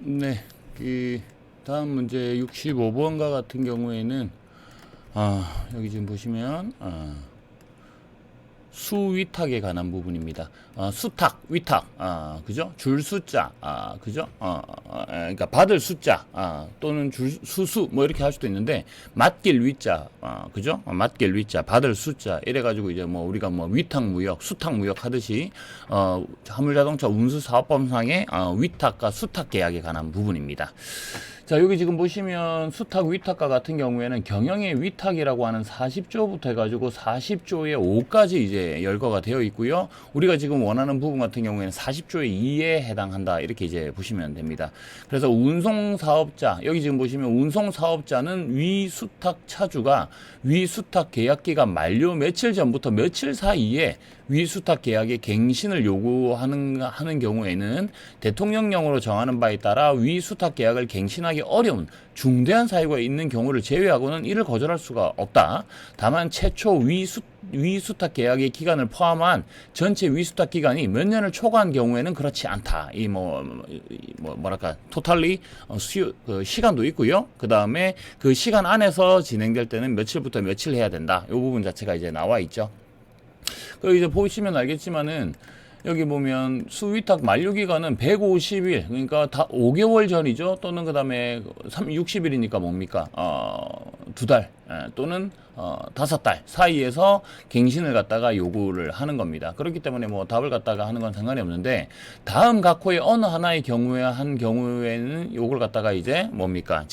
네, 다음 문제 65번과 같은 경우에는 여기 지금 보시면 수위탁에 관한 부분입니다. 수탁, 위탁, 그죠? 줄 숫자, 그죠? 그러니까 받을 숫자, 또는 수수, 뭐 이렇게 할 수도 있는데, 맡길 위자, 그죠? 맡길 위자, 받을 숫자, 이래가지고 이제 뭐 우리가 뭐 위탁무역, 수탁무역 하듯이, 화물자동차 운수사업법상의 위탁과 수탁 계약에 관한 부분입니다. 자, 여기 지금 보시면 수탁, 위탁과 같은 경우에는 경영의 위탁이라고 하는 40조부터 해가지고 40조의 5까지 이제 열거가 되어 있고요. 우리가 지금 원하는 부분 같은 경우에는 40조의 2에 해당한다. 이렇게 이제 보시면 됩니다. 그래서 운송사업자, 여기 지금 보시면 운송사업자는 위수탁 차주가 위수탁 계약기간 만료 며칠 전부터 며칠 사이에 위수탁 계약의 갱신을 요구하는 경우에는 대통령령으로 정하는 바에 따라 위수탁 계약을 갱신하기 어려운 중대한 사유가 있는 경우를 제외하고는 이를 거절할 수가 없다. 다만 최초 위수탁 계약의 기간을 포함한 전체 위수탁 기간이 몇 년을 초과한 경우에는 그렇지 않다. 이 뭐랄까 토탈리 그 시간도 있고요. 그 다음에 그 시간 안에서 진행될 때는 며칠부터 며칠 해야 된다. 이 부분 자체가 이제 나와 있죠. 그 이제 보시면 알겠지만은 여기 보면 수위탁 만료 기간은 150일, 그러니까 다 5개월 전이죠. 또는 그 다음에 60일이니까 뭡니까? 2달 또는 5달 사이에서 갱신을 갖다가 요구를 하는 겁니다. 그렇기 때문에 뭐 답을 갖다가 하는 건 상관이 없는데, 다음 각호의 어느 하나의 경우에는 요걸 갖다가 이제 뭡니까?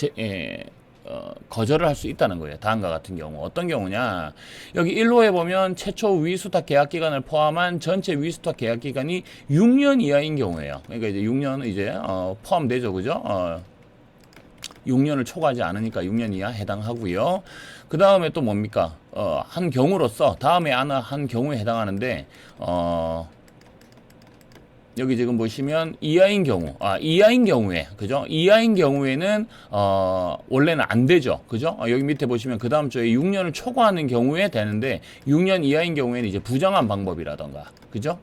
거절을 할 수 있다는 거예요. 다음과 같은 경우. 어떤 경우냐? 여기 1호에 보면 최초 위수탁 계약 기간을 포함한 전체 위수탁 계약 기간이 6년 이하인 경우예요. 그러니까 이제 6년 이제 포함되죠. 그죠? 6년을 초과하지 않으니까 6년 이하 해당하고요. 그 다음에 또 뭡니까? 한 경우로서 다음에 한 경우에 해당하는데 여기 지금 보시면 이하인 경우에, 그죠? 이하인 경우에는, 원래는 안 되죠. 그죠? 여기 밑에 보시면 그 다음 주에 6년을 초과하는 경우에 되는데, 6년 이하인 경우에는 이제 부정한 방법이라던가, 그죠?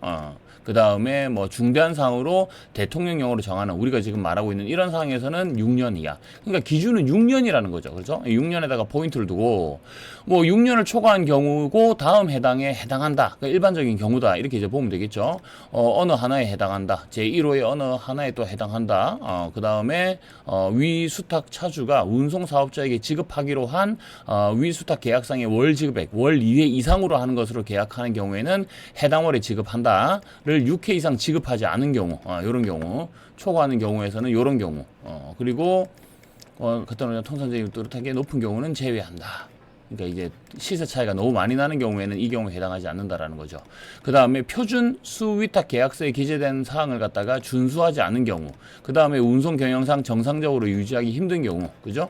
그 다음에 뭐 중대한 사항으로 대통령령으로 정하는, 우리가 지금 말하고 있는 이런 상황에서는 6년 이하. 그러니까 기준은 6년이라는 거죠. 그죠? 6년에다가 포인트를 두고, 뭐 6년을 초과한 경우고 다음 해당에 해당한다. 그러니까 일반적인 경우다. 이렇게 이제 보면 되겠죠. 어느 하나에 해당한다. 제1호의 어느 하나에 또 해당한다. 그 다음에 위수탁 차주가 운송사업자에게 지급하기로 한 위수탁 계약상의 월 지급액, 월 2회 이상으로 하는 것으로 계약하는 경우에는 해당 월에 지급한다를 6회 이상 지급하지 않은 경우, 이런 경우, 초과하는 경우에서는 이런 경우, 그리고 그때는 통상적인 뚜렷하게 높은 경우는 제외한다. 그러니까 이제 시세 차이가 너무 많이 나는 경우에는 이 경우에 해당하지 않는다라는 거죠. 그 다음에 표준 수위탁 계약서에 기재된 사항을 갖다가 준수하지 않은 경우, 그 다음에 운송 경영상 정상적으로 유지하기 힘든 경우, 그죠?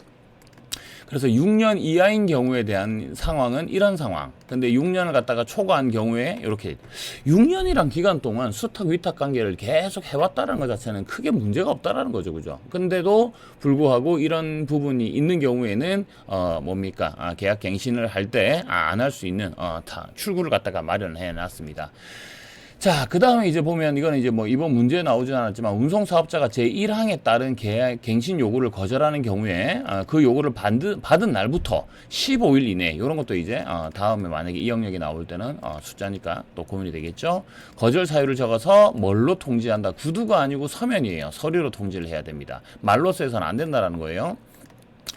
그래서 6년 이하인 경우에 대한 상황은 이런 상황. 근데 6년을 갖다가 초과한 경우에 이렇게 6년이란 기간 동안 수탁 위탁 관계를 계속 해왔다는 것 자체는 크게 문제가 없다라는 거죠, 그죠? 근데도 불구하고 이런 부분이 있는 경우에는 뭡니까? 계약 갱신을 할 때 안 할 수 있는 출구를 갖다가 마련해 놨습니다. 자, 그 다음에 이제 보면 이거는 이제 뭐 이번 문제에 나오진 않았지만 운송사업자가 제1항에 따른 계약 갱신 요구를 거절하는 경우에 그 요구를 받은 날부터 15일 이내 이런 것도 이제 다음에 만약에 이 영역이 나올 때는 숫자니까 또 고민이 되겠죠. 거절 사유를 적어서 뭘로 통지한다. 구두가 아니고 서면이에요. 서류로 통지를 해야 됩니다. 말로 써서는 안 된다라는 거예요.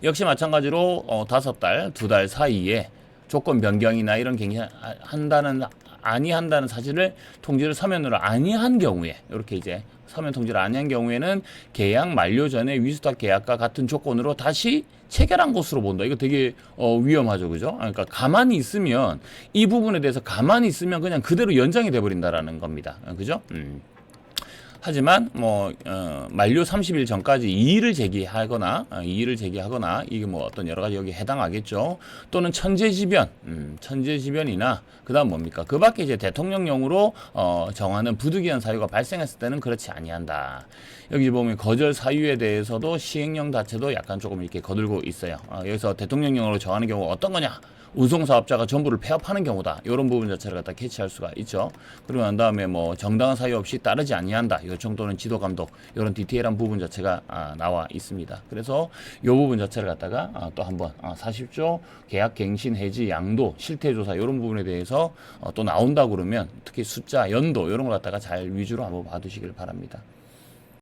역시 마찬가지로 5달, 2달 사이에 조건 변경이나 이런 아니한다는 사실을 통지를 서면으로 아니한 경우에, 이렇게 이제 서면 통지를 아니한 경우에는 계약 만료 전에 위수탁 계약과 같은 조건으로 다시 체결한 것으로 본다. 이거 되게 위험하죠, 그죠? 그러니까 가만히 있으면, 이 부분에 대해서 가만히 있으면 그냥 그대로 연장이 돼버린다라는 겁니다, 그죠? 하지만 만료 30일 전까지 이의를 제기하거나 이게 뭐 어떤 여러 가지 여기 해당하겠죠. 또는 천재지변이나 그다음 뭡니까? 그 밖에 이제 대통령령으로 정하는 부득이한 사유가 발생했을 때는 그렇지 아니한다. 여기 보면 거절 사유에 대해서도 시행령 자체도 약간 조금 이렇게 거들고 있어요. 여기서 대통령령으로 정하는 경우 어떤 거냐? 운송사업자가 전부를 폐업하는 경우다. 이런 부분 자체를 갖다 캐치할 수가 있죠. 그리고 난 다음에 뭐 정당한 사유 없이 따르지 아니한다. 이 정도는 지도 감독 이런 디테일한 부분 자체가 나와 있습니다. 그래서 이 부분 자체를 갖다가 또 한번 40조 계약 갱신 해지 양도 실태 조사 이런 부분에 대해서 또 나온다 그러면 특히 숫자 연도 이런 걸 갖다가 잘 위주로 한번 봐두시길 바랍니다.